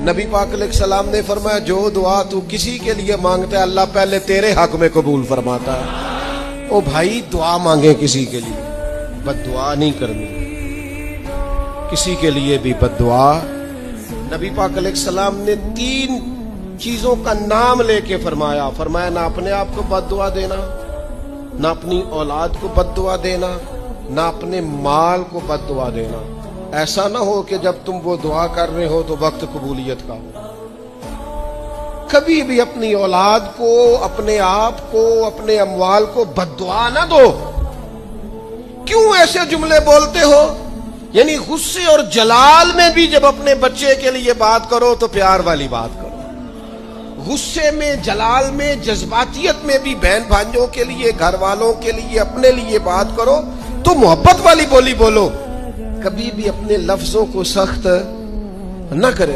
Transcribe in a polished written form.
नबी पाक अलैहिस्सलाम ने फरमाया जो दुआ तू किसी के लिए मांगता है अल्लाह पहले तेरे हक में कबूल फरमाता है। ओ भाई दुआ मांगे किसी के लिए, बद्दुआ नहीं करनी किसी के लिए भी बद्दुआ। नबी पाक अलैहिस्सलाम ने 3 चीजों का नाम लेके फरमाया ना अपने आप को बद्दुआ देना, ना अपनी औलाद को बद्दुआ देना, ना अपने माल को बद्दुआ देना। ऐसा ना हो कि जब तुम वो दुआ कर रहे हो तो वक्त कबूलियत का हो। कभी भी अपनी औलाद को, अपने आप को, अपने अमवाल को बद्दुआ ना दो। क्यों ऐसे जुमले बोलते हो? यानी गुस्से और जलाल में भी जब अपने बच्चे के लिए बात करो तो प्यार वाली बात करो। गुस्से में, जलाल में, जज्बातियत में भी बहन भाइयों के लिए, घर वालों के लिए, अपने लिए बात करो तो मोहब्बत वाली बोली बोलो। कभी भी अपने लफ्जों को सख्त न करें।